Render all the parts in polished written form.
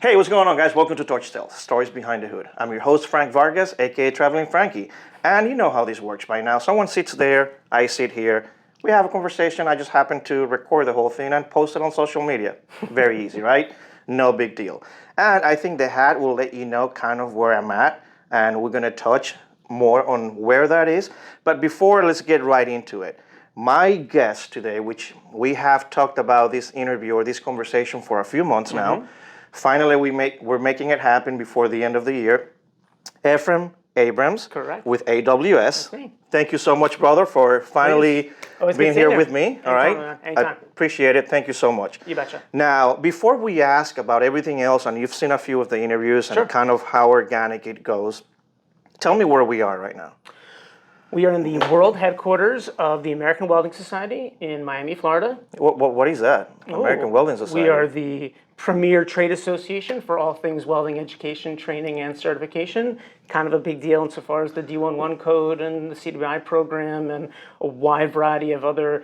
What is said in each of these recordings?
Hey, what's going on, guys? Welcome to Torch Tales, Stories Behind the Hood. I'm your host, Frank Vargas, aka Traveling Frankie. And you know how this works by now. Someone sits there, I sit here, we have a conversation. I just happen to record the whole thing and post it on social media. Very easy, right? No big deal. And I think the hat will let you know kind of where I'm at, and we're going to touch more on where that is. But before, let's get right into it. My guest today, which we have talked about this interview or this conversation for a few months now, finally we're making it happen before the end of the year. Efram Abrams, correct, with AWS. Thank you so much, brother, for finally being here with me. All right, anytime. I appreciate it. Thank you so much. You betcha. Now, before we ask about everything else, and you've seen a few of the interviews and kind of how organic it goes, tell me where we are right now. We are in the world headquarters of the American Welding Society in Miami, Florida. What is that? American Welding Society. We are the premier trade association for all things welding education, training, and certification. Kind of a big deal insofar as the D11 code and the CWI program and a wide variety of other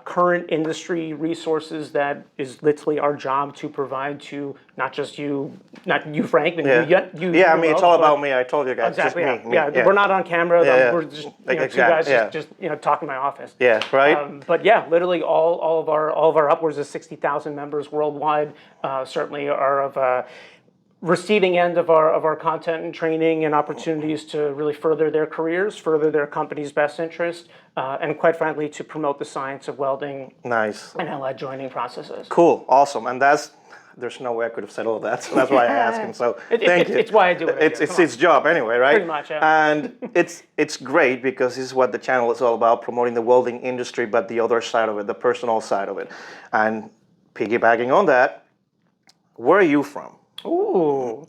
current industry resources that is literally our job to provide to not just you, not you, Frank, but you. Yeah, I mean, it's all about me. I told you guys. Exactly. Just me. Yeah, we're not on camera. We're just two guys just talking in my office. Yeah, right. But yeah, literally all of our upwards of 60,000 members worldwide certainly are of receiving end of our content and training and opportunities to really further their careers, further their company's best interest, and quite frankly, to promote the science of welding. Nice. And allied joining processes. Cool. Awesome. And there's no way I could have said all that, so that's why I asked him. So thank you. It's why I do it. It's his job anyway, right? Pretty much, yeah. And it's great because this is what the channel is all about, promoting the welding industry, but the other side of it, the personal side of it. And piggybacking on that, where are you from? Ooh,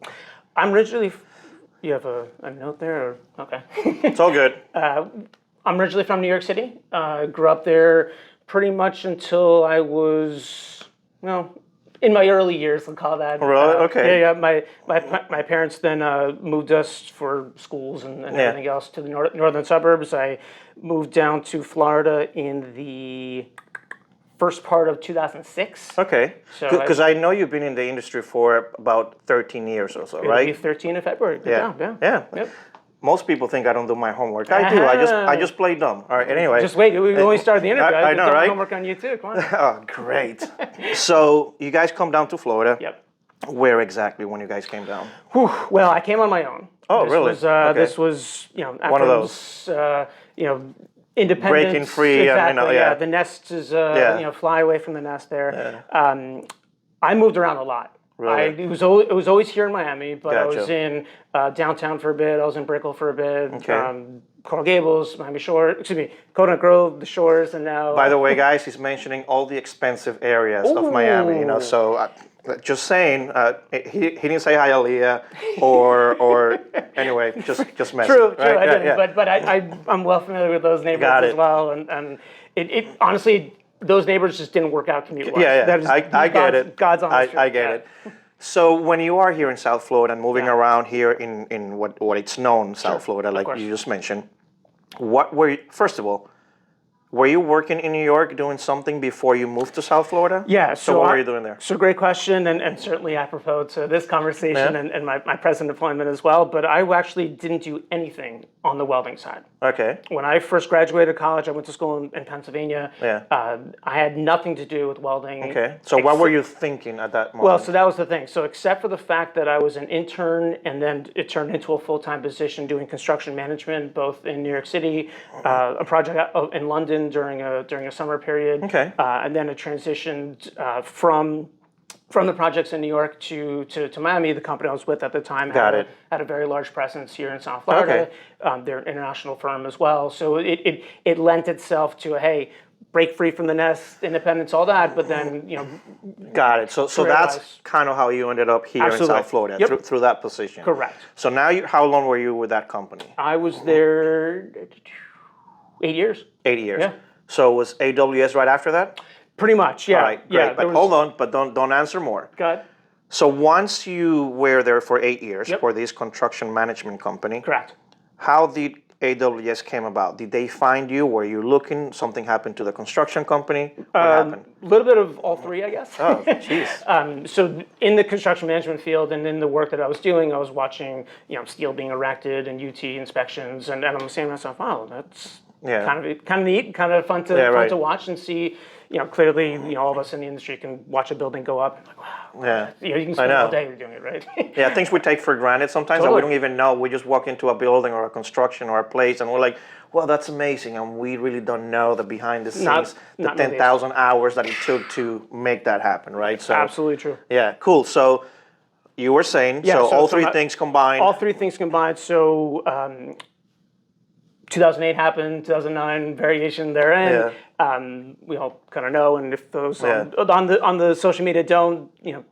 I'm originally. You have a note there? Or, okay. It's all good. I'm originally from New York City. Grew up there pretty much until I was, in my early years, we'll call that. Really? Okay. Yeah. My parents then moved us for schools and everything else to the northern suburbs. I moved down to Florida in the first part of 2006. Okay. Because I know you've been in the industry for about 13 years or so, right? It'll be 13 in February. Good job, yeah. Yep. Most people think I don't do my homework. I do. I just play dumb. All right. Anyway. Just wait. We only started the interview. I know, right? Homework on you too. Come on. Oh, great. So you guys come down to Florida. Yep. Where exactly when you guys came down? Well, I came on my own. Oh, really? This was after one of those. Independence. Breaking free. Exactly. The nest is fly away from the nest there. Yeah. I moved around a lot. Really? It was always here in Miami, but I was in downtown for a bit. I was in Brickell for a bit. Okay. Coral Gables, Miami Shore, Coconut Grove, the Shores, and now. By the way, guys, he's mentioning all the expensive areas of Miami. So just saying, he didn't say Hialeah or anyway, just messing. True, right? I didn't. But I'm well familiar with those neighborhoods as well, and it honestly. Those neighbors just didn't work out commute-wise. Yeah. I get it. God's honest truth. I get it. So when you are here in South Florida and moving around here in what it's known, South Florida, like you just mentioned, first of all, were you working in New York doing something before you moved to South Florida? Yeah. So what were you doing there? So great question, and certainly apropos to this conversation and my present employment as well. But I actually didn't do anything on the welding side. Okay. When I first graduated college, I went to school in Pennsylvania. Yeah. I had nothing to do with welding. Okay. So what were you thinking at that moment? Well, so that was the thing. So except for the fact that I was an intern and then it turned into a full-time position doing construction management, both in New York City, a project in London during a summer period. Okay. And then it transitioned from the projects in New York to Miami. The company I was with at the time had a very large presence here in South Florida. Okay. They're an international firm as well. So it lent itself to break free from the nest, independence, all that, but then, Got it. So that's kind of how you ended up here in South Florida, through that position. Correct. So now, how long were you with that company? I was there 8 years. 8 years. Yeah. So was AWS right after that? Pretty much, yeah. All right, great. Yeah, but hold on, but don't answer more. Go ahead. So once you were there for 8 years for this construction management company, correct. How did AWS came about? Did they find you? Were you looking? Something happened to the construction company? What happened? A little bit of all three, I guess. Oh, jeez. So in the construction management field and in the work that I was doing, I was watching, steel being erected and UT inspections, and I'm saying to myself, wow, that's kind of neat, kind of fun to watch and see. Clearly, all of us in the industry can watch a building go up. And like, wow, you can spend all day doing it, right? Yeah, things we take for granted sometimes that we don't even know. We just walk into a building or a construction or a place and we're like, well, that's amazing. And we really don't know the behind the scenes, the 10,000 hours that it took to make that happen, right? So absolutely true. Yeah, cool. So you were saying, so all three things combined. All three things combined. So 2008 happened, 2009 variation therein. We all kind of know, and if those on the social media don't, the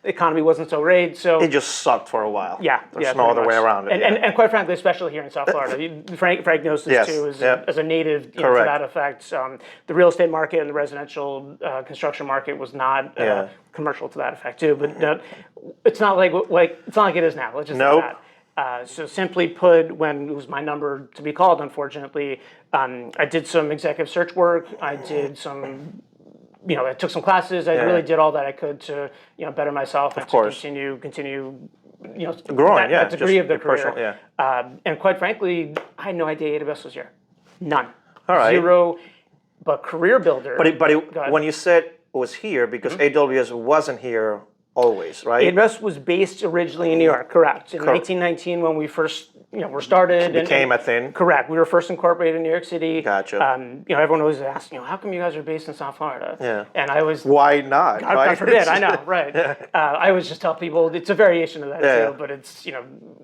economy wasn't so great, so it just sucked for a while. There's no other way around it. And quite frankly, especially here in South Florida, Frank knows this too, as a native to that effect. The real estate market and the residential construction market was not commercial to that effect too. But it's not like it is now. Let's just say that. So simply put, when it was my number to be called, unfortunately, I did some executive search work. I did some, I took some classes. I really did all that I could to, better myself and to continue, growing. That degree of the career. And quite frankly, I had no idea AWS was here. None. All right. Zero. But career builder. But when you said it was here, because AWS wasn't here always, right? AWS was based originally in New York, correct. In 1919, when we first, were started. Became a thing. Correct. We were first incorporated in New York City. Gotcha. Everyone always asks, how come you guys are based in South Florida? Yeah. And I was... Why not? God forbid, I know, right. I always just tell people, it's a variation of that too, but it's,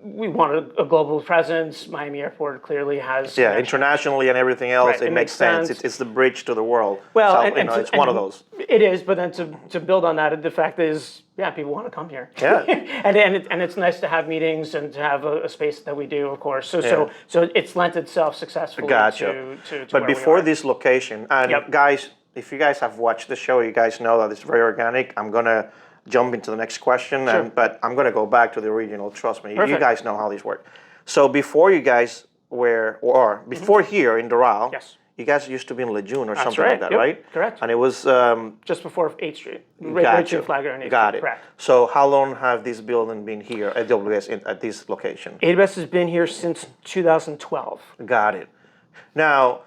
we want a global presence. Miami Airport clearly has... Yeah, internationally and everything else, it makes sense. It's the bridge to the world. Well, it's one of those. It is, but then to build on that, the fact is, people want to come here. Yeah. and it's nice to have meetings and to have a space that we do, of course. So it's lent itself successfully to But where before we are. this location, and guys, if you guys have watched the show, you guys know that it's very organic. I'm gonna jump into the next question, but I'm gonna go back to the original. Trust me, you guys know how these work. So before you guys were, or before here in Doral, you guys used to be in Lejeune or something like that, right? Correct. And it was just before 8th Street. Right to Flagler and 8th Got Street. it. Correct. So how long have this building been here, AWS, at this location? AWS has been here since 2012. Got it. Now,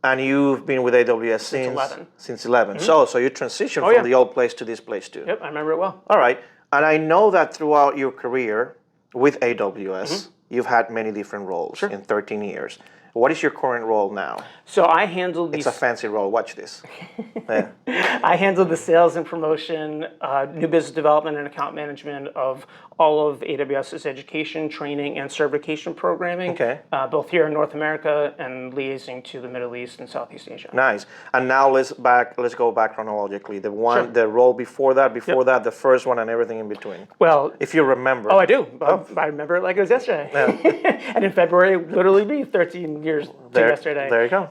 and you've been with AWS since 11. Since 11. So you transitioned from the old place to this place too. Yep, I remember it well. All right. And I know that throughout your career with AWS, you've had many different roles in 13 years. What is your current role now? So I handle these. It's a fancy role. Watch this. I handle the sales and promotion, new business development, and account management of all of AWS's education, training, and certification programming, both here in North America and liaising to the Middle East and Southeast Asia. Nice. And now let's go back chronologically. The role before that, the first one, and everything in between. Well, if you remember. Oh, I do. I remember it like it was yesterday. And in February, it would literally be 13 years to yesterday. There you go.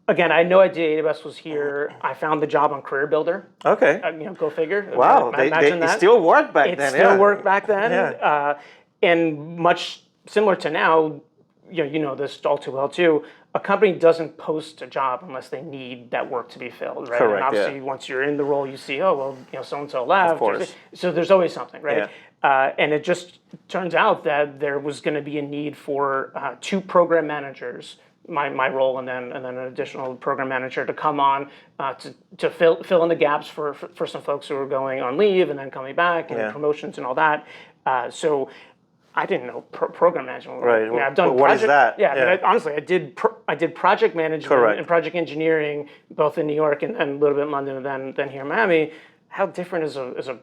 Again, I had no idea AWS was here. I found the job on Career Builder. Okay. Go figure. Wow, it still worked back then. It still worked back then. And much similar to now, you know this all too well too, a company doesn't post a job unless they need that work to be filled, right? Correct, and obviously once you're in the role, you see, oh, well, so-and-so left. Of course. So there's always something, right? And it just turns out that there was going to be a need for 2 program managers, my role, and then an additional program manager to come on to fill in the gaps for some folks who were going on leave and then coming back and promotions and all that. So I didn't know program management. Right. I mean, I've done what is that? Yeah. Honestly, I did project management and project engineering both in New York and a little bit in London and then here in Miami. How different is a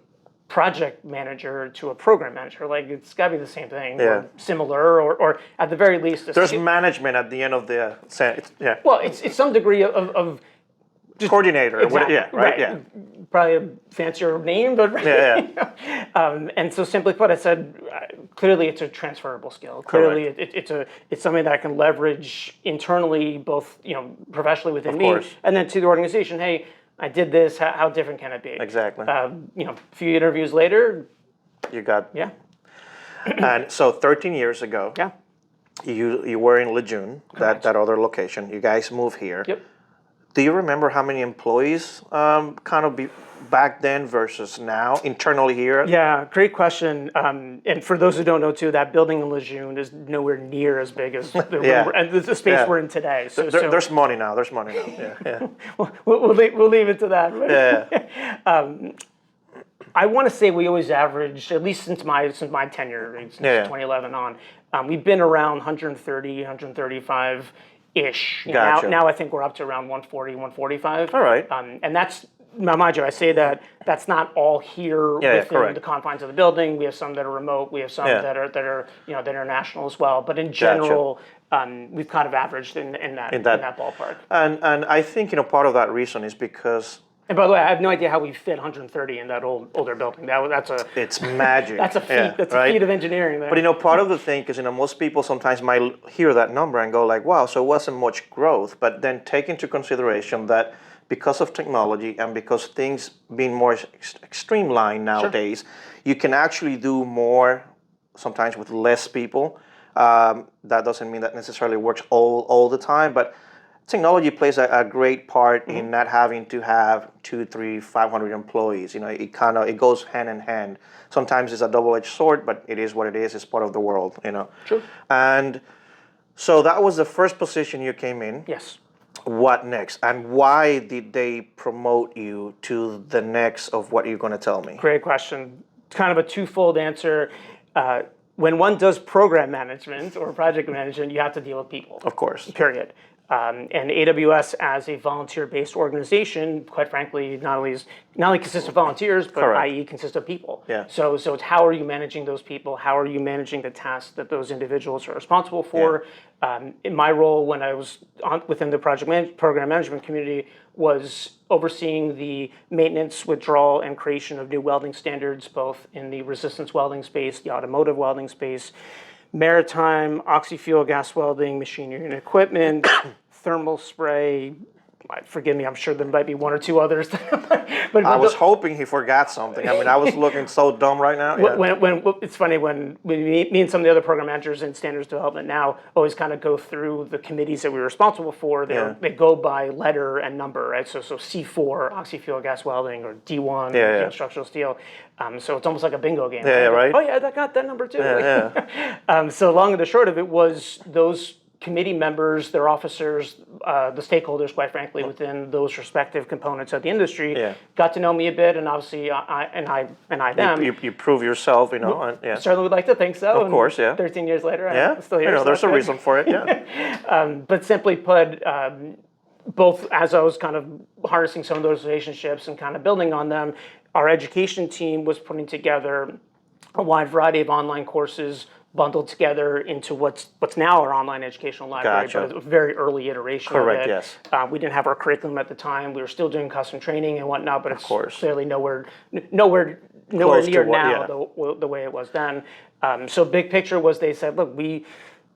project manager to a program manager? Like, it's got to be the same thing, or similar, or at the very least, there's management at the end of the sentence. Yeah. Well, it's some degree of just coordinator. Exactly. Right. Yeah. Probably a fancier name, but and so simply put, I said clearly it's a transferable skill. Clearly, it's something that I can leverage internally, both professionally within me, and then to the organization. Hey, I did this. How different can it be? Exactly. A few interviews later, you got And so 13 years ago. You were in Lejeune, that other location. You guys moved here. Yep. Do you remember how many employees kind of back then versus now internally here? Yeah, great question. And for those who don't know too, that building in Lejeune is nowhere near as big as the room and the space we're in today. So, There's money now. There's money now. Yeah. we'll leave it to that. Yeah. I want to say we always averaged, at least since my tenure, since 2011 on, we've been around 130, 135-ish. Gotcha. Now I think we're up to around 140, 145. All right. And that's, now mind you, I say that's not all here within correct. the confines of the building. We have some that are remote. We have some that are that are national as well. But in general, we've kind of averaged in that ballpark. And I think part of that reason is because. And by the way, I have no idea how we fit 130 in that older building. It's magic. That's a feat. That's a feat of engineering there. But part of the thing is most people sometimes might hear that number and go like, wow, so it wasn't much growth. But then take into consideration that because of technology and because things being more streamlined nowadays, you can actually do more sometimes with less people. That doesn't mean that necessarily works all the time, but technology plays a great part in not having to have 200, 300, 500 employees. It goes hand in hand. Sometimes it's a double-edged sword, but it is what it is. It's part of the world. Sure. And so that was the first position you came in. Yes. What next? And why did they promote you to the next of what you're going to tell me? Great question. Kind of a twofold answer. When one does program management or project management, you have to deal with people. Of course. Period. And AWS as a volunteer-based organization, quite frankly, not only consists of volunteers, but i.e. consists of people. Yeah. So it's how are you managing those people? How are you managing the tasks that those individuals are responsible for? In my role when I was within the program management community was overseeing the maintenance, withdrawal, and creation of new welding standards, both in the resistance welding space, the automotive welding space, maritime, oxy-fuel gas welding, machinery and equipment, thermal spray. Forgive me, I'm sure there might be one or two others. but I was hoping he forgot something. I was looking so dumb right now. When it's funny when me and some of the other program managers in standards development now always kind of go through the committees that we're responsible for. They go by letter and number, right? So C4, oxy-fuel gas welding, or D1, structural steel. So it's almost like a bingo game. Right? Oh yeah, I got that number too. Yeah. So long and the short of it was those committee members, their officers, the stakeholders, quite frankly, within those respective components of the industry, got to know me a bit, and obviously I them. You prove yourself, and Certainly would like to think so. Of course, 13 years later, I'm still here. There's a reason for it. Yeah. But simply put, both as I was kind of harnessing some of those relationships and kind of building on them, our education team was putting together a wide variety of online courses bundled together into what's now our online educational library, but it's a very early iteration of it. Yes. We didn't have our curriculum at the time. We were still doing custom training and whatnot, but it's clearly nowhere near now the way it was then. So big picture was they said, look, we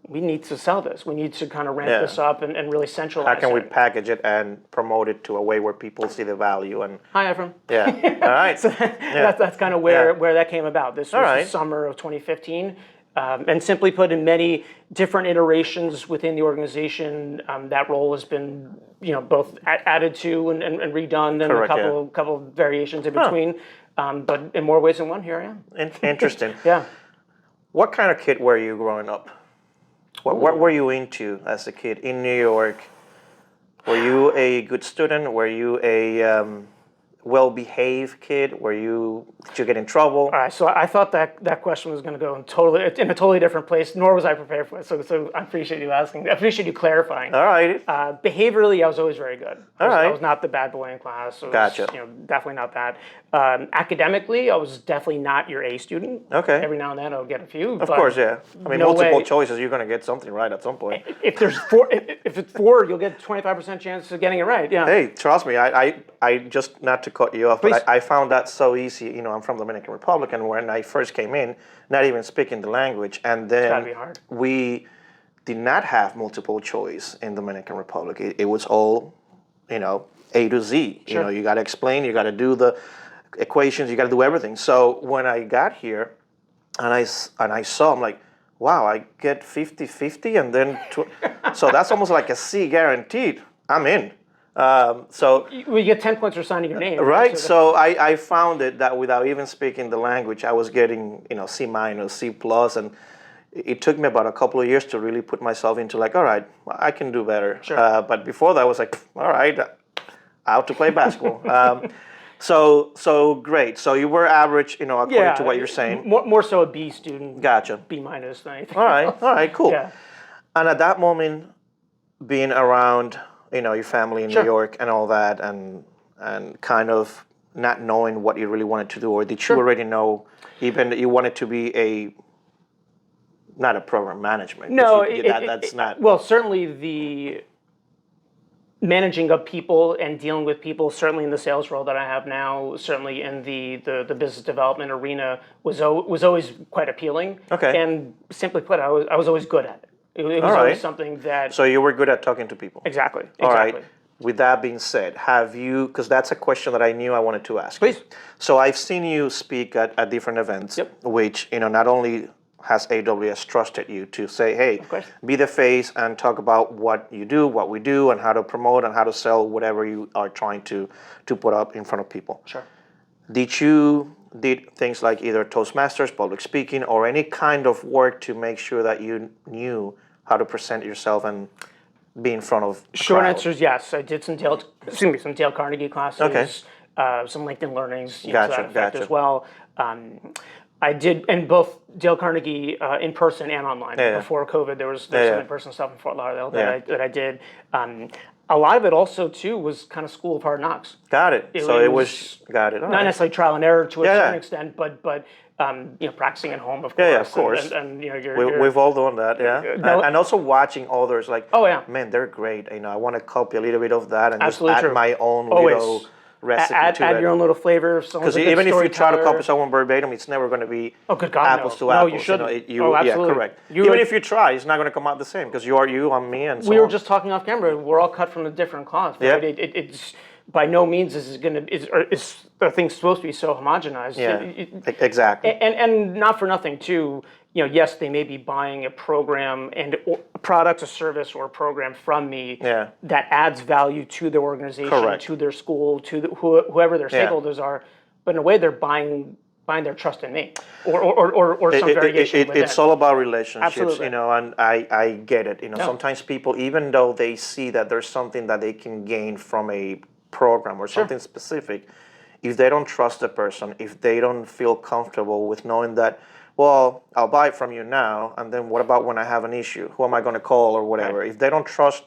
need to sell this. We need to kind of ramp this up and really centralize it. How can we package it and promote it to a way where people see the value? And Hi, Efram. Yeah. All right. So that's kind of where that came about. This was the summer of 2015. And simply put, in many different iterations within the organization, that role has been, both added to and redone, and a couple of variations in between. But in more ways than one, here I am. Interesting. Yeah. What kind of kid were you growing up? What were you into as a kid in New York? Were you a good student? Were you a well-behaved kid? Did you get in trouble? All right, so I thought that question was going to go in a totally different place, nor was I prepared for it. So I appreciate you asking. I appreciate you clarifying. All right. Behaviorally, I was always very good. I was not the bad boy in class. Gotcha. Definitely not that. Academically, I was definitely not your A student. Okay. Every now and then I'll get a few. Of course, yeah. Multiple choices, you're going to get something right at some point. If there's if it's four, you'll get 25% chance of getting it right. Yeah. Hey, trust me, I just, not to cut you off, but I found that so easy. I'm from the Dominican Republic, and when I first came in, not even speaking the language, and then we did not have multiple choice in the Dominican Republic. It was all, A to Z. Sure. You got to explain, you got to do the equations, you got to do everything. So when I got here, and I saw, I'm like, wow, I get 50-50 and then, so that's almost like a C guaranteed. I'm in. So You get 10 points for signing your name. right, So so I found it that without even speaking the language, I was getting C minus, C plus, and it took me about a couple of years to really put myself into like, all right, I can do better. Sure. But before that, I was like, all right, out to play basketball. So great. So you were average, according to what you're saying. More so a B student. Gotcha. B minus than anything. All right, cool. Yeah. And at that moment, being around, your family in Sure. New York and all that, and kind of not knowing what you really wanted to do, or did you already know even that you wanted to be not a program management? No, That's not. Well, certainly the managing of people and dealing with people, certainly in the sales role that I have now, certainly in the business development arena, was always quite appealing. Okay. And simply put, I was always good at it. It was always something that. So you were good at talking to people. Exactly. All right. With that being said, have you, because that's a question that I knew I wanted to ask. Please. So I've seen you speak at different events, Yep. which, not only has AWS trusted you to say, hey, course. be the face and talk about what you do, what we do, and how to promote and how to sell whatever you are trying to put up in front of people. Sure. Did things like either Toastmasters, public speaking, or any kind of work to make sure that you knew how to present yourself and be in front of a Short crowd? answer is yes. I did some Dale Carnegie classes, Okay. Some LinkedIn learnings to Gotcha, that effect gotcha. as well. I did, and both Dale Carnegie in person and online. Yeah. Before COVID, there's some Yeah. in-person stuff in Fort Lauderdale Yeah. that I did. A lot of it also too was kind of school of hard knocks. Got it. So it was got it. All Not right. necessarily trial and error to a Yeah, certain yeah. extent, but practicing at home, of course. Yeah, of course. And you're We've all done that, yeah. No- And also watching others, like, Oh, yeah. man, they're great. I want to copy a little bit of that and Absolutely just add true. my own Always. little recipe add to it. your own little flavor. If someone's Because a good even if you try to storyteller. copy someone verbatim, it's never going to be good God, apples no. to No, apples. you shouldn't. Yeah, Absolutely. correct. You Even are- if you try, it's not going to come out the same because you are you, I'm me, and so We were on. just talking off camera. We're all cut from a different cloth. Yeah. Right? It's by no means is the thing's supposed to be so homogenized. Yeah, exactly. And not for nothing too. Yes, they may be buying a program and a product, a service, or a program from me Yeah. that adds value to their organization, Correct. to their school, to whoever their Yeah. stakeholders are. But in a way, they're buying their trust in me, or some variation with It's it. all about relationships, Absolutely. and I get it. Sometimes people, even though they see that there's something that they can gain from a program or something specific, if they don't trust the person, if they don't feel comfortable with knowing that, well, I'll buy it from you now, and then what about when I have an issue? Who am I going to call or whatever? Right. If they don't trust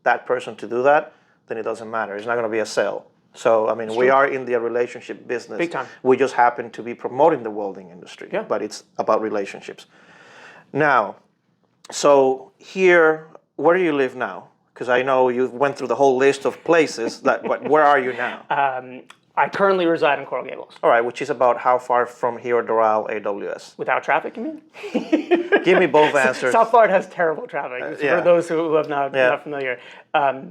that person to do that, then it doesn't matter. It's not going to be a sale. So, I mean, we are in the relationship business. Big time. We just happen to be promoting the welding industry, Yeah. but it's about relationships. Now, so here, where do you live now? Because I know you went through the whole list of places, but where are you now? I currently reside in Coral Gables. All right, which is about how far from here, Doral, AWS? Without traffic, you mean? Give me both answers. South Florida has terrible traffic. yeah. For those who are not Yeah. familiar,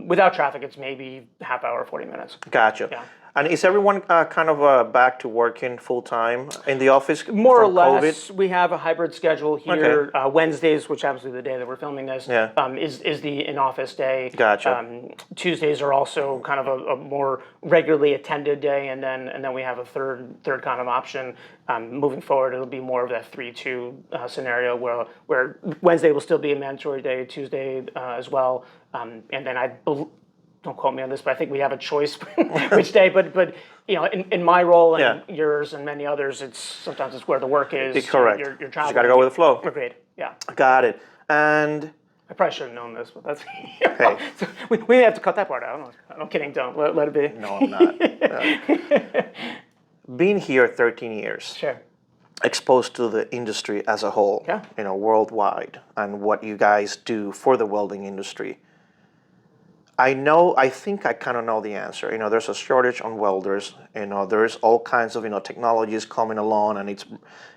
without traffic, it's maybe half hour, 40 minutes. Gotcha. Yeah. And is everyone kind of back to working full time in the office? More or from less, COVID? we have a hybrid schedule here. Wednesdays, which happens to be the day that we're filming this, Yeah. is the in-office day. Gotcha. Tuesdays are also kind of a more regularly attended day, and then we have a third kind of option. Moving forward, it'll be more of that 3-2 scenario where Wednesday will still be a mandatory day, Tuesday as well, and then don't quote me on this, but I think we have a choice which day. But in my role and yours and many others, sometimes it's where the work is. Correct. You're You traveling. got to go with the flow. Agreed. Yeah. Got it. And I probably should have known this, but that's. So we may have to cut that part out. I'm kidding. Don't let it be. no, I'm not. Being here 13 years. Sure. Exposed to the industry as a whole, Yeah. worldwide, and what you guys do for the welding industry. I think I kind of know the answer. There's a shortage on welders. There's all kinds of, technologies coming along, and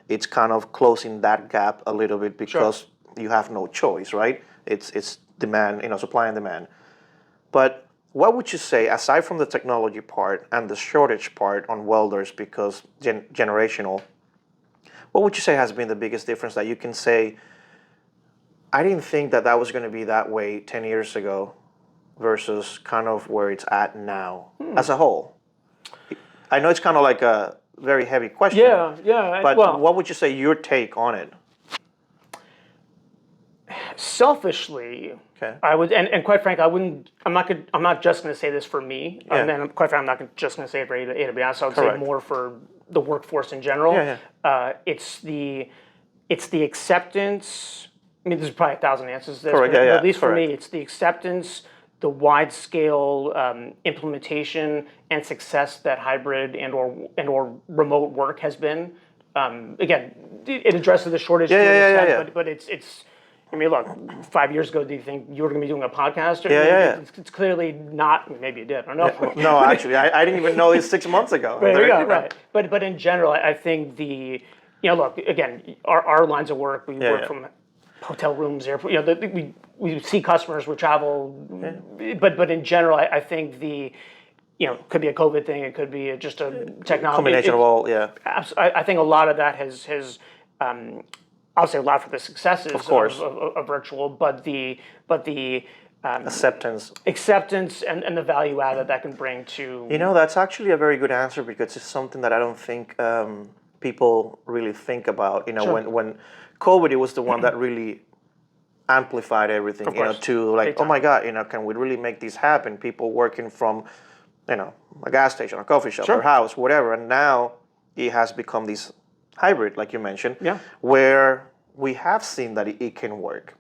it's kind of closing that gap a little bit because you have no choice, right? It's demand, supply and demand. But what would you say, aside from the technology part and the shortage part on welders, because generational, what would you say has been the biggest difference that you can say, I didn't think that that was going to be that way 10 years ago versus kind of where it's at now as a whole. I know it's kind of like a very heavy question. Yeah. But Well, what would you say your take on it? selfishly, Okay. I would, and quite frankly, I'm not just going to say this for me, Yeah. and then quite frankly, I'm not just going to say it for AWS. I would Correct. say more for the workforce in general. Yeah. It's the acceptance. I mean, there's probably 1,000 answers to this, Correct, but yeah, at least for correct. me, it's the acceptance, the wide-scale implementation and success that hybrid and or remote work has been. Again, it addresses the shortage to an extent, yeah. but it's. I mean, look, 5 years ago, do you think you were going to be doing a podcast? Yeah. It's clearly not. Maybe you did. I don't know. No, actually, I didn't even know this 6 months ago. There you go, right. But in general, I think look, again, our lines of work, we work from hotel rooms, airport, we see customers, we travel, but in general, I think could be a COVID thing, it could be just a technology. Combination of all, yeah. I think a lot of that has I'll say a lot for the successes of virtual, but the Acceptance. and the value add that can bring to. That's actually a very good answer because it's something that I don't think people really think about. When COVID, it was the one that really amplified everything. To like, oh my God, can we really make this happen? People working from, a gas station, a coffee shop, their house, whatever, and now it has become this hybrid, like you mentioned, where we have seen that it can work.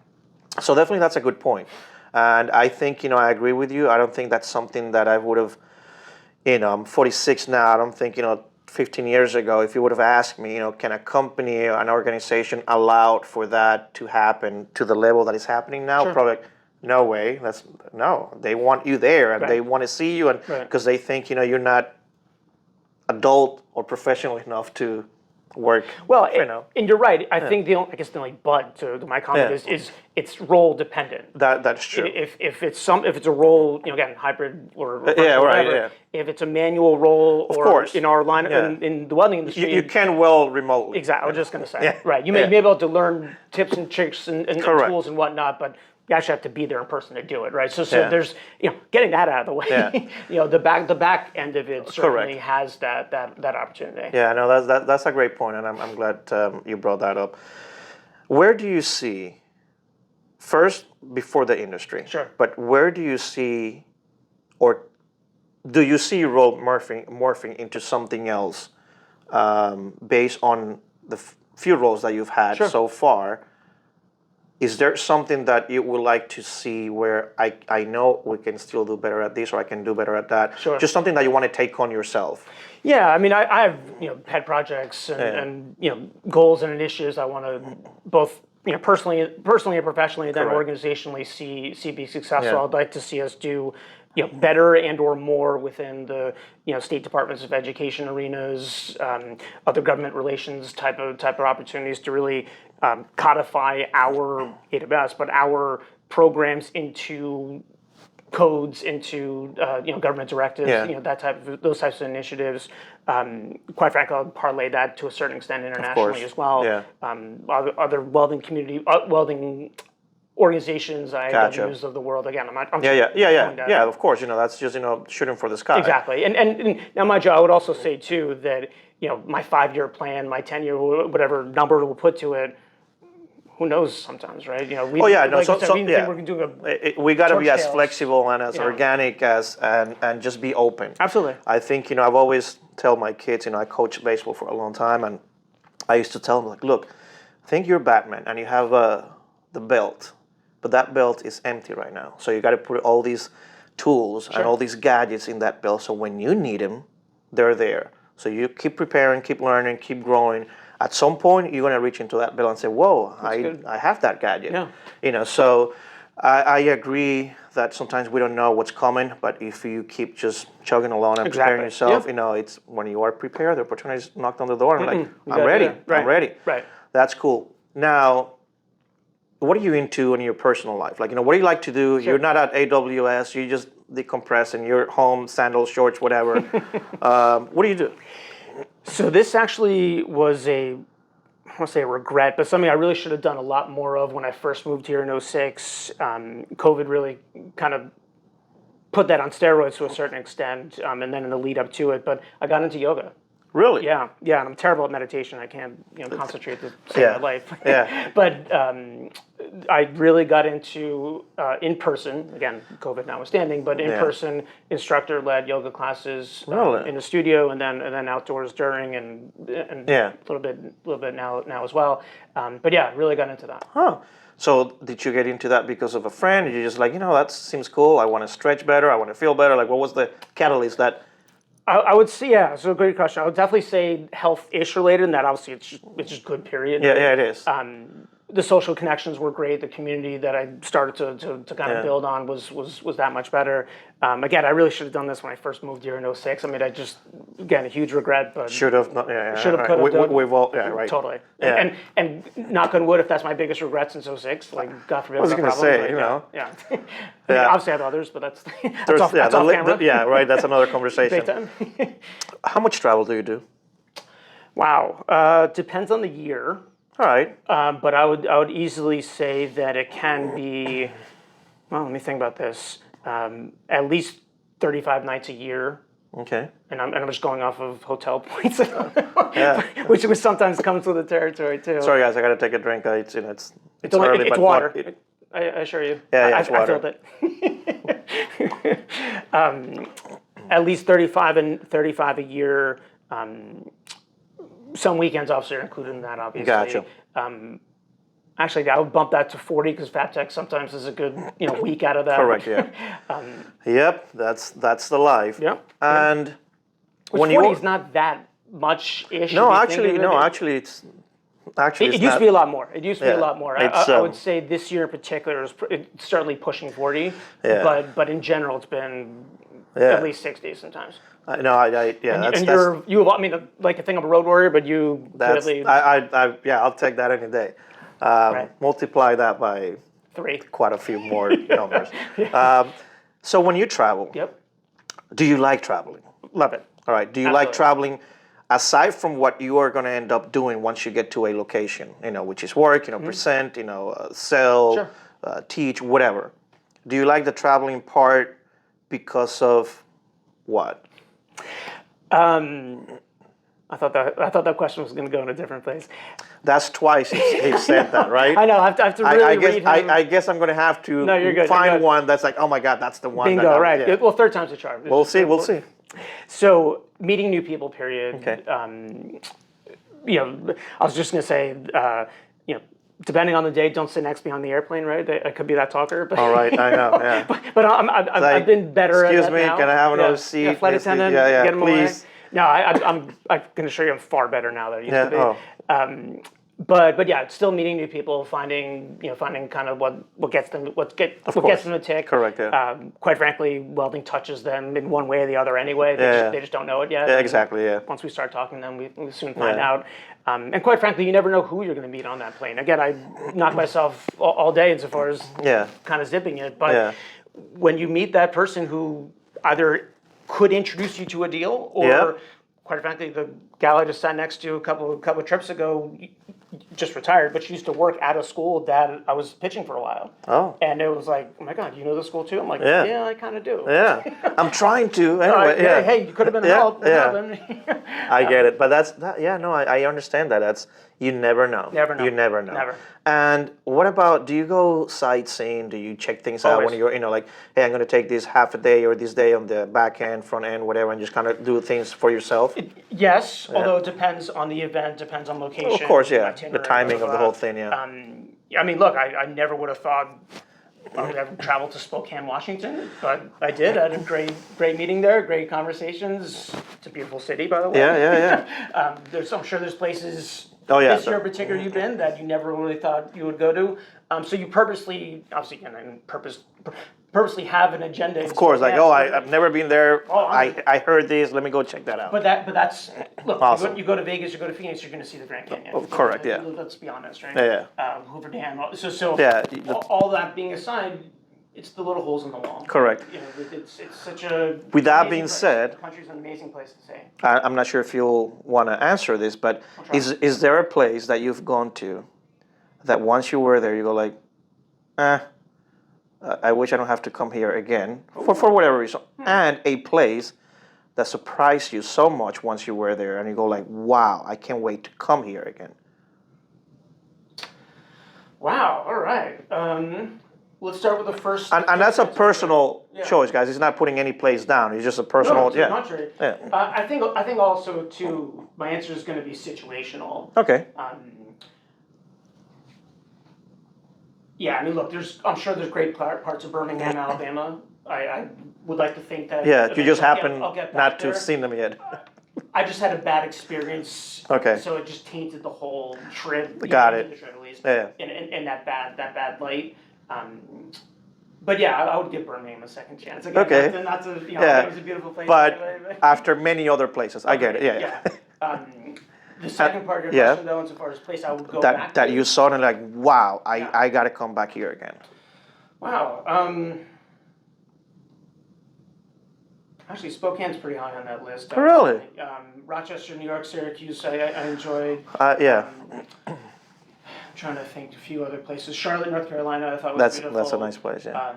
So definitely that's a good point. And I think, I agree with you. I don't think that's something that I would have, I'm 46 now. I don't think, 15 years ago, if you would have asked me, can a company or an organization allow for that to happen to the level that is happening now? Probably no way. No, they want you there and they want to see you, and because they think, you're not adult or professional enough to work. Well, and you're right. I think the only but to my comment is it's role dependent. That's true. If it's a role, again, hybrid or right. If it's a manual role, of course, in our line in the welding industry, you can weld remotely. Exactly. I was just going to say, right. You may be able to learn tips and tricks and tools and whatnot, but you actually have to be there in person to do it, right? So there's getting that out of the way. The back end of it certainly has that opportunity. Yeah, no, that's a great point, and I'm glad you brought that up. Where do you see, first before the industry, but where do you see, or do you see your role morphing into something else based on the few roles that you've had so far? Is there something that you would like to see where I know we can still do better at this, or I can do better at that? Just something that you want to take on yourself. Yeah, I mean, I have pet projects and goals and initiatives I want to both personally and professionally, and then organizationally see be successful. I'd like to see us do better and or more within the state departments of education arenas, other government relations type of opportunities to really codify our AWS, but our programs into codes, into government directives, those types of initiatives. Quite frankly, I'll parlay that to a certain extent internationally as well. Other welding organizations, IAWs of the world. Again, I'm not. Of course, that's just shooting for the sky. Exactly, and now, mind you, I would also say too that my 5-year plan, my 10-year, whatever number we'll put to it. Who knows? Sometimes, right? We got to be as flexible and as organic and just be open. Absolutely. I think I've always tell my kids. I coached baseball for a long time, and I used to tell them like, look, think you're Batman and you have the belt, but that belt is empty right now. So you got to put all these tools and all these gadgets in that belt. So when you need them, they're there. So you keep preparing, keep learning, keep growing. At some point, you're going to reach into that belt and say, whoa, I have that gadget. So I agree that sometimes we don't know what's coming, but if you keep just chugging along and preparing yourself, it's when you are prepared, the opportunities knocked on the door, and I'm ready. I'm ready. Right. That's cool. Now, what are you into in your personal life? Like, what do you like to do? You're not at AWS, you just decompress in your home, sandals, shorts, whatever. What do you do? So this actually was I want to say a regret, but something I really should have done a lot more of when I first moved here in '06. COVID really kind of put that on steroids to a certain extent, and then in the lead up to it. But I got into yoga. Really? Yeah, and I'm terrible at meditation. I can't, concentrate to save Yeah. my life. Yeah. But I really got into in person, again, COVID notwithstanding, but in person instructor-led yoga classes Really? in the studio, and then outdoors during, and Yeah. a little bit now as well. But yeah, really got into that. Huh. So did you get into that because of a friend? Did you just like, that seems cool. I want to stretch better. I want to feel better. Like, what was the catalyst that? I would say, yeah, so great question. I would definitely say health-ish related, and that obviously it's just good, period. Yeah, it is. The social connections were great. The community that I started to kind of build on was that much better. Again, I really should have done this when I first moved here in '06. I mean, again, a huge regret, but Should have. should have, could have done. We've all, right. Totally. Yeah. And knock on wood, if that's my biggest regret since '06, like, God forbid. I was going to say, Yeah. I mean, obviously I have others, but that's off yeah, camera. right. That's another conversation. Big time. How much travel do you do? Wow. Depends on the year. All right. But I would easily say that it can be, well, let me think about this, at least 35 nights a year. Okay. And I'm just going off of hotel points, which sometimes comes with the territory too. Sorry, guys, I got to take a drink. It's early, it's but water. I assure you. Yeah, it's water. I filled it. At least 35 a year. Some weekends, obviously, are included in that, obviously. Gotcha. Actually, I would bump that to 40 because Fat Tech sometimes is a good week out of that. Correct, yeah. Yep, that's the life. Yep. And Which when 40 you is not that much-ish. no, actually, it's it used to be a lot more. It used to be a Yeah, lot more. it's, I would say this year in particular is certainly pushing 40. Yeah. But in general, it's been at least 60 sometimes. That's I mean, like I think I'm a road warrior, but you clearly I'll take that any day. Multiply that by 3. quite a few more numbers. So when you travel, Yep. do you like traveling? Love it. All right. Do you like traveling aside from what you are going to end up doing once you get to a location? Which is work. Present. Sell. Sure. Teach. Whatever. Do you like the traveling part because of what? I thought that question was going to go in a different place. That's twice he said that, right? I know. I have to really read him. I guess I'm going to have to find one that's like, oh my God, that's the one. Bingo, right. Yeah. Well, third time's a charm. We'll see. So, meeting new people, period. Okay. I was just going to say, depending on the day, don't sit next to me on the airplane, right? I could be that talker. But all right, I know, yeah. but I've been better at that Excuse me, now. can I have another seat? Yeah, flight attendant, get him please. away. No, I can assure you I'm far better now than I used to be. But yeah, still meeting new people, finding kind of what gets them to tick. Correct. Yeah. Quite frankly, welding touches them in one way or the other anyway. They just don't know it yet. Yeah, exactly. Yeah. Once we start talking to them, we soon find out. And quite frankly, you never know who you're going to meet on that plane. Again, I knock myself all day insofar as kind of zipping it. But when you meet that person who either could introduce you to a deal, or quite frankly, the gal I just sat next to a couple of trips ago, just retired, but she used to work at a school that I was pitching for a while. Oh. And it was like, oh my God, you know the school too? I'm like, yeah I kind of do. Yeah. I'm trying to. Anyway, Hey, you could have been help. I get it. But I understand that. You never know. Never know. You never know. Never. And what about, do you go sightseeing? Do you check things out when you're, like, hey, I'm going to take this half a day or this day on the back end, front end, whatever, and just kind of do things for yourself? Yes, although it depends on the event, depends on location. Of course, yeah. The timing of the whole thing, I mean, look, I never would have thought I would ever travel to Spokane, Washington, but I did. I had a great meeting there, great conversations. It's a beautiful city, by the way. Yeah. I'm sure there's places this year in particular you've been that you never really thought you would go to. So you purposely, obviously, purposely have an agenda. Of course, I've never been there. I heard this. Let me go check that out. But that's look. Awesome. You go to Vegas, you go to Phoenix, you're going to see the Grand Canyon. Correct. Yeah. Let's be honest, right? Yeah. Hoover Dam. So yeah. all that being aside, It's the little holes in the wall. Correct. You know, it's such a. With that amazing being place. said, The country's an amazing place to stay. I'm not sure if you'll want to answer this, but try. is there a place that you've gone to that once you were there, you go like, I wish I don't have to come here again for whatever reason, and a place that surprised you so much once you were there, and you go like, wow, I can't wait to come here again. Wow. All right. Let's start with the first. And that's a personal Yeah. choice, guys. It's not putting any place down. It's just a personal, No, to the yeah. contrary. Yeah. I think also too. My answer is going to be situational. Okay. Yeah, I mean, look, I'm sure there's great parts of Birmingham, Alabama. I would like to think that. Yeah, you just happen I'll get back not to there. have seen them yet. I just had a bad experience. Okay. So it just tainted the whole trip. Got it. The trip at least. Yeah. In that bad light. But yeah, I would give Birmingham a second chance. Again, Okay. Not to Yeah. it was a beautiful place. But anyway, after many other places, I get it. Yeah. The second part of your Yeah. question, though, insofar as place I would go back That to. you saw and like, wow, Yeah. I got to come back here again. Wow. Actually, Spokane's pretty high on that list. Really? Rochester, New York, Syracuse, I enjoyed. Yeah. I'm trying to think a few other places. Charlotte, North Carolina, I thought was beautiful. That's a nice place. Yeah.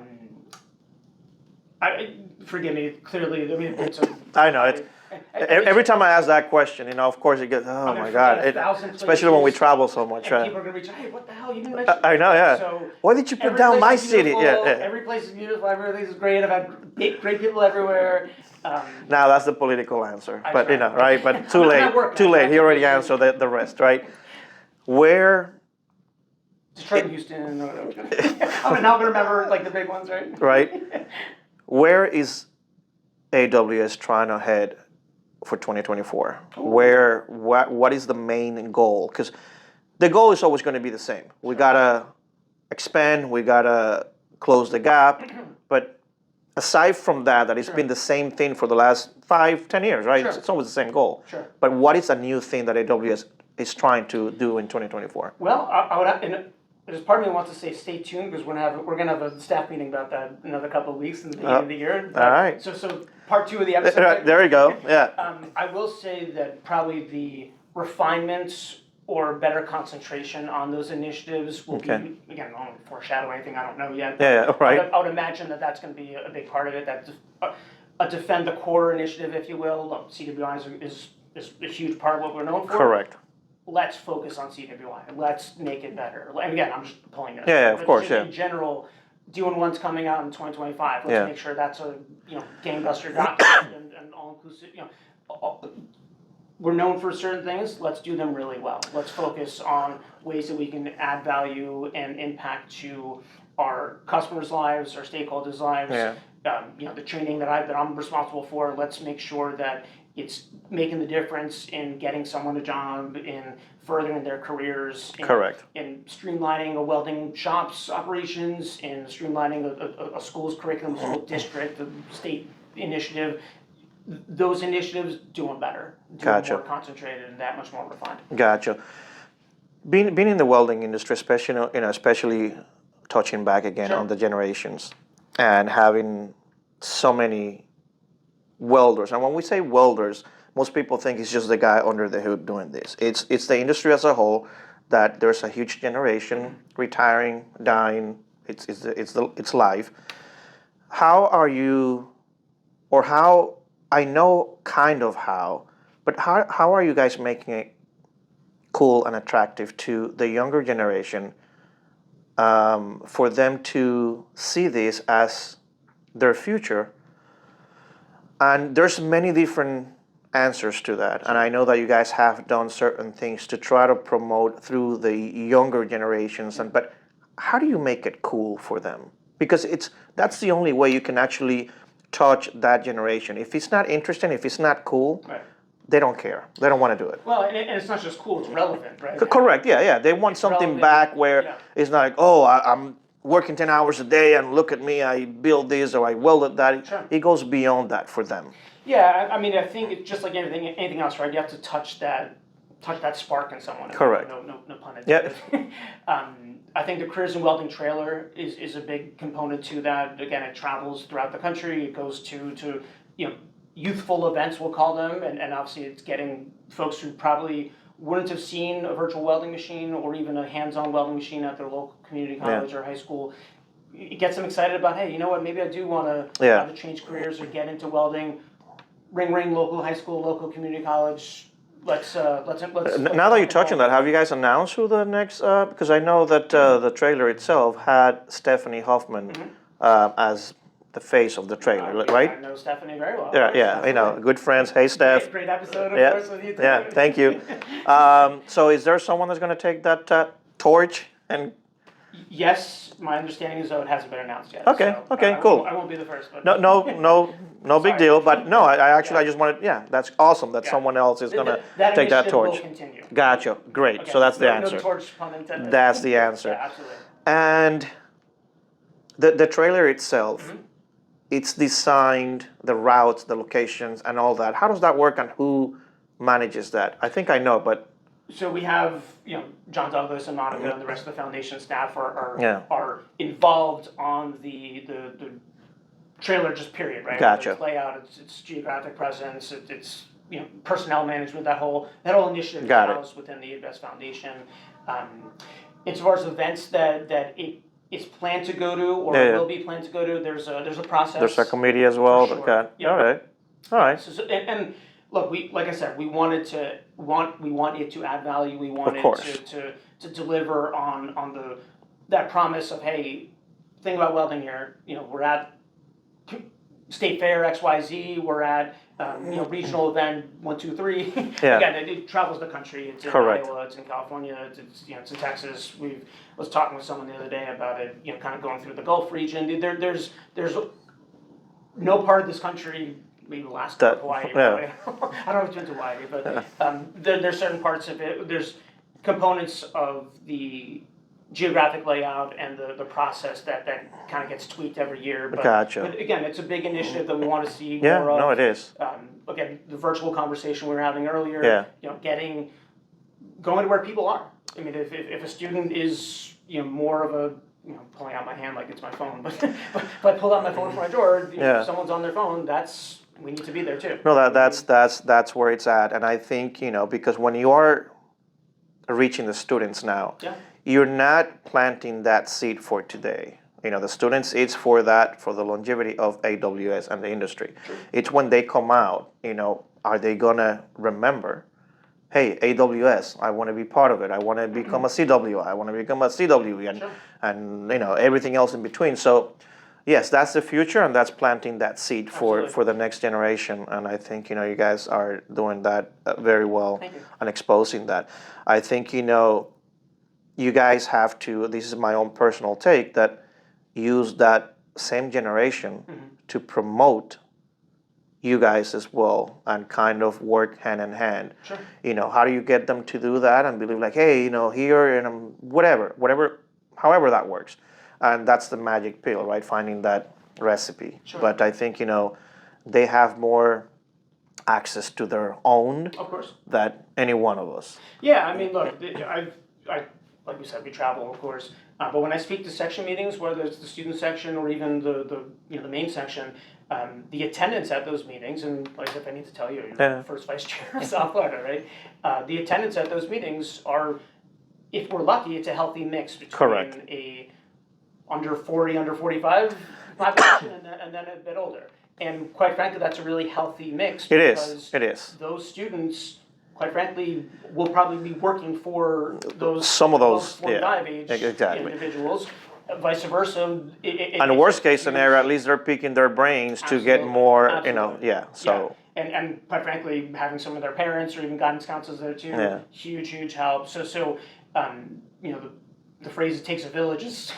Forgive me. Clearly, I mean, it's a. I know it. Every time I ask that question, of course it gets, oh my God, especially when we travel so much. And people are going to reach, hey, what the hell, you didn't mention I know, yeah. So why did you put every down place my is city? beautiful, Yeah. Every place is beautiful, everything is great, I've had great people everywhere. Now that's the political answer, but try. right? But too I'm late, at work too now, late. so He I already can- answered the rest, right? Where, Detroit, Houston, no. I'm not going to remember like the big ones, right? right? Where is AWS trying to head for 2024? What is the main goal? Because the goal is always going to be the same. We gotta expand, we gotta close the gap, but aside from that it's been the same thing for the last 5-10 years, right? Sure. It's always the same goal. Sure. But what is a new thing that AWS is trying to do in 2024? Well, I would, and there's part of me wants to say stay tuned because we're gonna have a staff meeting about that in another couple of weeks in the beginning of the year. All right. So part 2 of the episode. There you go. Yeah. I will say that probably the refinements or better concentration on those initiatives will Okay. be, again, I don't foreshadow anything, I don't know yet. Yeah, right. I would imagine that that's going to be a big part of it. That a defend the core initiative, if you will. Look, CWI is a huge part of what we're known for. Correct. Let's focus on CWI. Let's make it better. And again, I'm just pulling this. Yeah, of But course, just yeah. In general, D1's coming out in 2025. Let's Yeah. make sure that's a gangbuster document and all inclusive. We're known for certain things. Let's do them really well. Let's focus on ways that we can add value and impact to our customers' lives, our stakeholders' lives. Yeah. The training that I'm responsible for. Let's make sure that it's making the difference in getting someone a job, in furthering their careers. Correct. In streamlining a welding shop's operations, in streamlining a school's curriculum, school district, the state initiative. Those initiatives doing better, Gotcha. more concentrated and that much more refined. Gotcha. Being in the welding industry, especially touching back again Sure. on the generations, and having so many welders. And when we say welders, most people think it's just the guy under the hood doing this. It's the industry as a whole that there's a huge generation retiring, dying. It's life. How are you, or how? I know kind of how, but how are you guys making it cool and attractive to the younger generation for them to see this as their future? And there's many different answers to that. And I know that you guys have done certain things to try to promote through the younger generations. But how do you make it cool for them? Because that's the only way you can actually touch that generation. If it's not interesting, if it's not cool, Right. they don't care. They don't want to do it. Well, and it's not just cool; it's relevant, right? Correct. Yeah. They want something relevant, back where yeah. it's not like, oh, I'm working 10 hours a day and look at me, I build this or I welded that. Sure. It goes beyond that for them. Yeah, I mean, I think it's just like anything else, right? You have to touch that spark in someone. Correct. No pun intended. I think the Careers in Welding trailer is a big component to that. Again, it travels throughout the country. It goes to youthful events, we'll call them, and obviously it's getting folks who probably wouldn't have seen a virtual welding machine or even a hands-on welding machine at their local community college or high school. It gets them excited about, hey, you know what, maybe I do want to either change careers or get into welding. Ring, local high school, local community college. Let's now that you're touching that, have you guys announced who the next? Because I know that the trailer itself had Stephanie Hoffman as the face of the trailer, right? I know Stephanie very well. Yeah, good friends. Hey, Steph. Great episode, of course, with you too. Yeah, thank you. So is there someone that's going to take that torch and? Yes, my understanding is though it hasn't been announced yet. Okay, so, cool. I won't be the first. But No big deal. But no, I just wanted. Yeah, that's awesome that someone else is gonna take that torch. Will continue. Gotcha. Great. Okay. So that's the No answer. torch, pun intended. That's the answer. Yeah, absolutely. And the trailer itself, it's designed, the routes, the locations, and all that. How does that work, and who manages that? I think I know, but. So we have, John Douglas and Monica and the rest of the foundation staff are involved on the trailer, just period, right? Gotcha. It's layout, it's geographic presence, it's personnel management, that whole initiative is housed within the Invest Foundation. As far as events that it is planned to go to or will be planned to go to, there's a process. There's a committee as well. For sure. Okay. All right. So, and look, like I said, we want it to add value. We want it to deliver on that promise of, hey, think about welding here. We're at State Fair XYZ. We're at regional event 1, 2, 3. Again, it travels the country. It's in Iowa. It's in California. It's in Texas. Was talking with someone the other day about it. Kind of going through the Gulf region. There's no part of this country. Maybe the last part of Hawaii. I don't know if it's been to Hawaii, but there's certain parts of it. There's components of the geographic layout and the process that kind of gets tweaked every year. But, but again, it's a big initiative that we want to see more of. No, it is. Again, the virtual conversation we were having earlier. Going to where people are. I mean, if a student is more of a pulling out my hand like it's my phone, but if I pull out my phone from my drawer, if someone's on their phone, we need to be there too. No, that's where it's at, and I think because when you are reaching the students now, you're not planting that seed for today. The students, it's for the longevity of AWS and the industry. Sure. It's when they come out, are they gonna remember? Hey, AWS, I want to be part of it. I want to become a CW. I want to become a CW, and everything else in between. So, yes, that's the future, and that's planting that seed for the next generation. And I think you guys are doing that very well and exposing that. I think you guys have to. This is my own personal take, that use that same generation to promote you guys as well, and kind of work hand in hand. Sure. How do you get them to do that and believe like, hey, here and whatever, however that works, and that's the magic pill, right? Finding that recipe. Sure. But I think they have more access to their own, of course, than any one of us. Yeah, I mean, look, I like we said, we travel, of course, but when I speak to section meetings, whether it's the student section or even the main section. The attendance at those meetings, and like if I need to tell you, you're the first vice chair of South Florida, right? The attendance at those meetings are, if we're lucky, it's a healthy mix between a under 40, under 45 population and then a bit older. And quite frankly, that's a really healthy mix. It is. Those students, quite frankly, will probably be working for some of those 45 age individuals. Vice versa. And worst case scenario, at least they're picking their brains to get more, so. And quite frankly, having some of their parents or even guidance counselors there too, huge help. So the phrase "it takes a village" is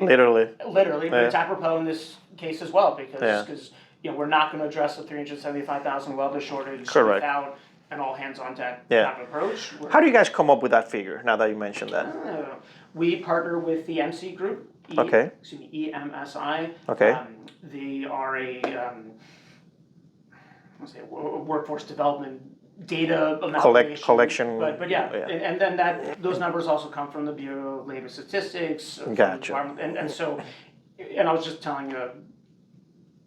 literally, but it's apropos in this case as well, because we're not going to address the 375,000 welder shortage without an all hands on deck type of approach. How do you guys come up with that figure? Now that you mentioned that. We partner with the MC Group, EMSI. Okay. They are a workforce development data amalgamation. collection. But yeah, and then those numbers also come from the Bureau of Labor Statistics. From the Gotcha. Department, and so, and I was just telling a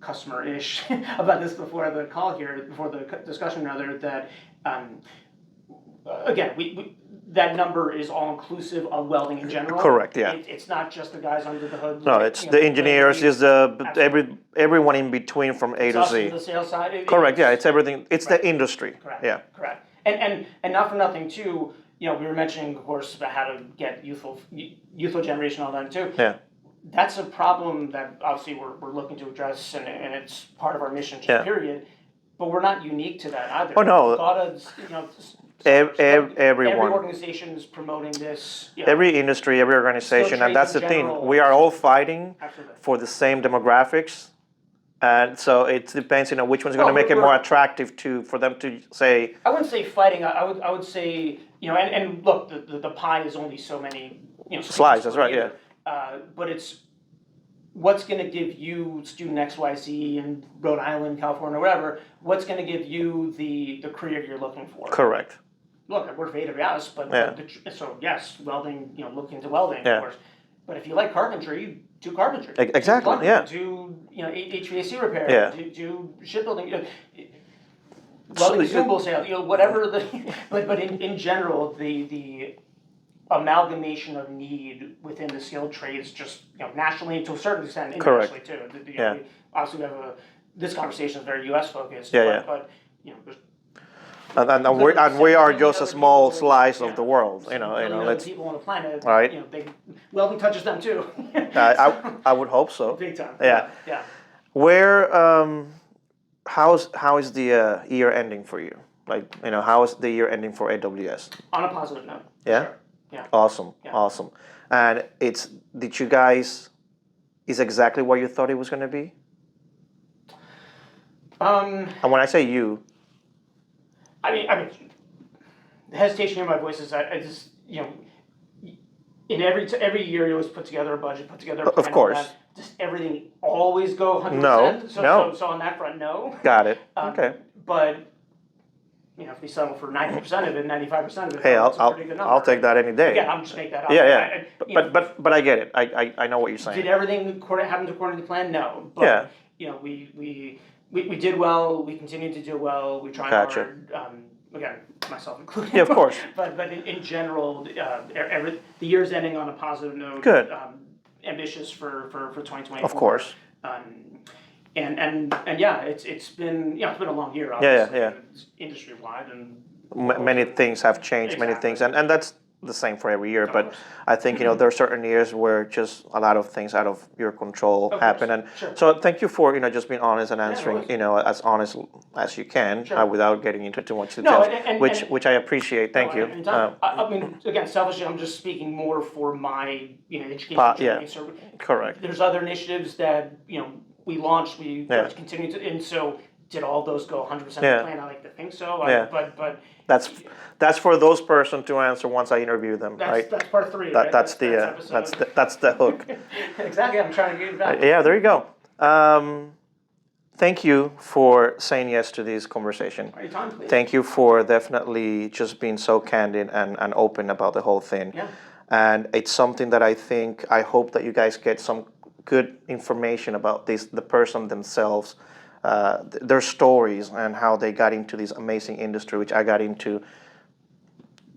customer-ish about this before the call here, before the discussion rather, that again, we that number is all inclusive of welding in general. Correct, yeah. It's not just the guys under the hood. No, it's the engineers, is everyone in between from A to It's Z. also the sales side. Correct, yeah, it's everything. It's the industry. Correct. Yeah. Correct. And not for nothing too. We were mentioning, of course, about how to get youthful generation all that too. Yeah. That's a problem that obviously we're looking to address, and it's part of our mission. Yeah. Period. But we're not unique to that either. Oh no. A lot of Everyone. Every organization is promoting this. Every industry, every organization, and that's the thing. We are all fighting for the same demographics, and so it depends, which one's going to make it more attractive for them to say. I wouldn't say fighting. I would say and look, the pie is only so many Slides. That's right. Yeah. But it's what's going to give you student XYZ in Rhode Island, California, whatever. What's going to give you the career you're looking for? Correct. Look, I work for AWS, but so yes, welding. Look into welding, Yeah. of course. But if you like carpentry, do carpentry. Exactly. Do plumbing, Yeah. Do HVAC repair. Yeah. Do shipbuilding. Welding consumable sales. Whatever the. But in general, the amalgamation of need within the skilled trades, just nationally to a certain extent, internationally too. Obviously, we have this conversation is very U.S. focused. But and we are just a small slice of the world. Let's. People on the planet. Right. Welding touches them too. I would hope so. Big time. Yeah. Yeah. Where how is the year ending for you? How is the year ending for AWS? On a positive note. Yeah. Sure. Yeah. Awesome. And did you guys, is exactly what you thought it was going to be? And when I say you. I mean, the hesitation in my voice is that I just, in every year you always put together a budget, put together a plan. Of course. Does everything always go 100%? No. So on that front, no. Got it. Okay. But if we settle for 90% of it, 95% of it, Hey, it's a pretty good number. I'll take that any day. Again, I'm just making that up. Yeah. But I get it. I know what you're saying. Did everything happen according to plan? No. But, we did well. We continue to do well. We try hard. Again, myself included. Yeah, of course. But in general, the year's ending on a positive note. Good. Ambitious for 2024. Of course. And yeah, it's been a long year. Obviously, Yeah. Industry wide and many things have changed. Many things, and that's the same for every year. But I think there are certain years where just a lot of things out of your control happen. And so thank you for just being honest and answering as honest as you can without getting into too much details, which I appreciate. Thank you. I mean, again, selfishly, I'm just speaking more for my education journey. So correct. There's other initiatives that we launched, we continue to, and so did all those go 100% to plan? I like to think so. But that's for those person to answer once I interview them, right? That's part 3. That's the hook. Exactly. I'm trying to get it back. Yeah, there you go. Thank you for saying yes to this conversation. Anytime, please. Thank you for definitely just being so candid and open about the whole thing. Yeah. And it's something that I hope that you guys get some good information about the person themselves, their stories, and how they got into this amazing industry, which I got into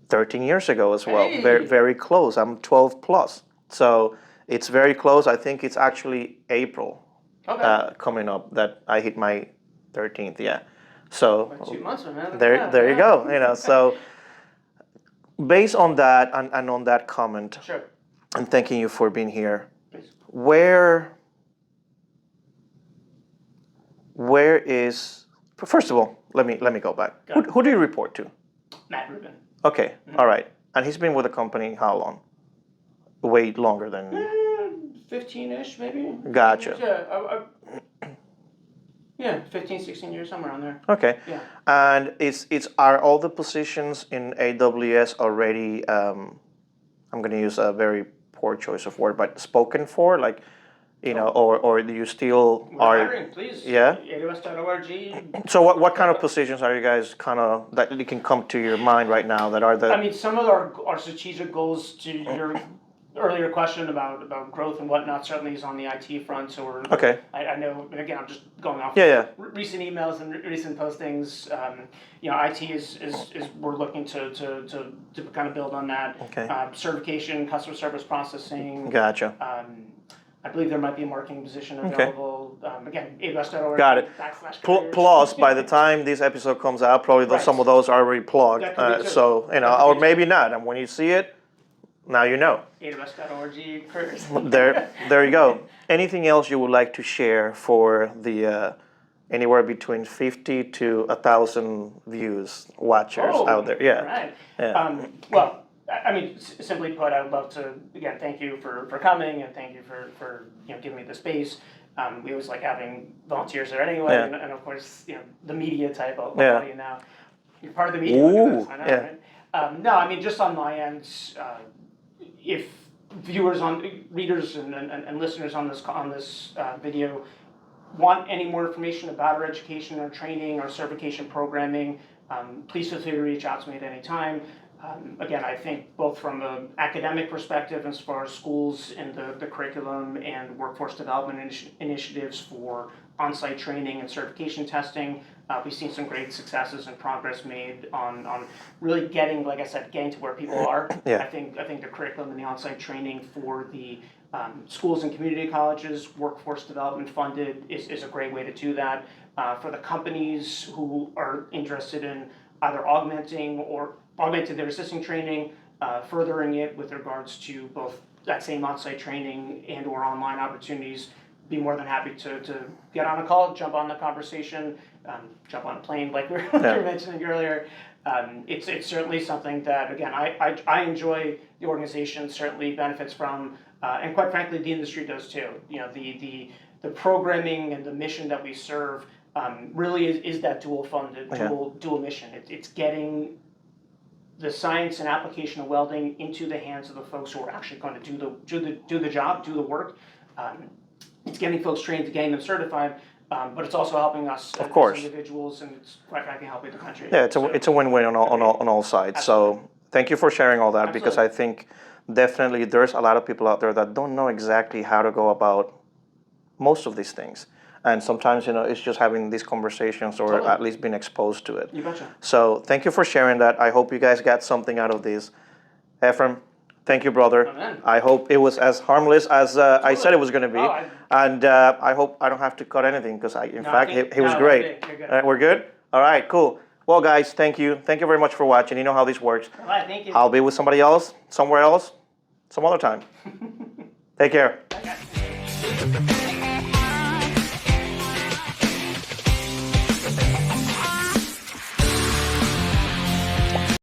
13 years ago as well. Hey. Very, very close. I'm 12 plus. So it's very close. I think it's actually April coming up that I hit my 13th. Yeah. So 2 months from now. there you go. So based on that and on that comment, Sure. and thanking you for being here, Please. where is, first of all, let me go back. Who do you report to? Matt Rubin. Okay, all right. And he's been with the company how long? Way longer than... 15-ish, maybe. Gotcha. Yeah, 15, 16 years, somewhere around there. Okay. Yeah. And are all the positions in AWS already, I'm going to use a very poor choice of word, but spoken for? Like, or do you still We're are? hiring, please. Yeah? AWS.org. So what kind of positions are you guys kind of that you can come to your mind right now that are the? I mean, some of our strategic goals, to your earlier question about growth and whatnot, certainly is on the IT front. So we're Okay. I know, again, I'm just going off Yeah. recent emails and recent postings. IT is we're looking to kind of build on that. Okay. Certification, customer service processing. Gotcha. I believe there might be a marketing position available. Again, AWS.org. Got it. /careers. Plus, by the time this episode comes out, probably Right. some of those are already plugged. That could be too. So That could or be maybe not. And when you see it, now you know. AWS.org careers. There you go. Anything else you would like to share for the anywhere between 50 to 1,000 watchers out there? Yeah. Right. Yeah. Well, I mean, simply put, I would love to, again, thank you for coming, and thank you for giving me the space. We always like having volunteers there anyway, Yeah. and of course, the media type. I'll Yeah. tell you now. You're part of the media. Ooh, I know, yeah. right? No, I mean, just on my end, if viewers, readers, and listeners on this video want any more information about our education, our training, our certification programming, please feel free to reach out to me at any time. Again, I think both from an academic perspective as far as schools and the curriculum and workforce development initiatives for on-site training and certification testing, we've seen some great successes and progress made on really getting, like I said, getting to where people are. Yeah. I think the curriculum and the on-site training for the schools and community colleges, workforce development funded, is a great way to do that. For the companies who are interested in either augmenting their existing training, furthering it with regards to both that same on-site training and or online opportunities, be more than happy to get on a call, jump on the conversation, jump on a plane like we were mentioning earlier. It's certainly something that, again, I enjoy, the organization certainly benefits from, and quite frankly, the industry does too. The programming and the mission that we serve really is that dual-funded, dual mission. It's getting the science and application of welding into the hands of the folks who are actually going to do the job, do the work. It's getting folks trained, to getting them certified, but it's also helping us as individuals, and it's quite frankly helping the country. Yeah, it's a win-win on all sides. Absolutely. So thank you for sharing all that. Absolutely. Because I think definitely there's a lot of people out there that don't know exactly how to go about most of these things. And sometimes, it's just having these conversations or at least being exposed to it. You betcha. So thank you for sharing that. I hope you guys got something out of this. Efram, thank you, brother. Amen. I hope it was as harmless as I said it was going to be. And I hope I don't have to cut anything, because in fact, he was great. You're good. We're good? All right, cool. Well, guys, thank you. Thank you very much for watching. You know how this works. All right, thank you. I'll be with somebody else, somewhere else, some other time. Take care. Okay.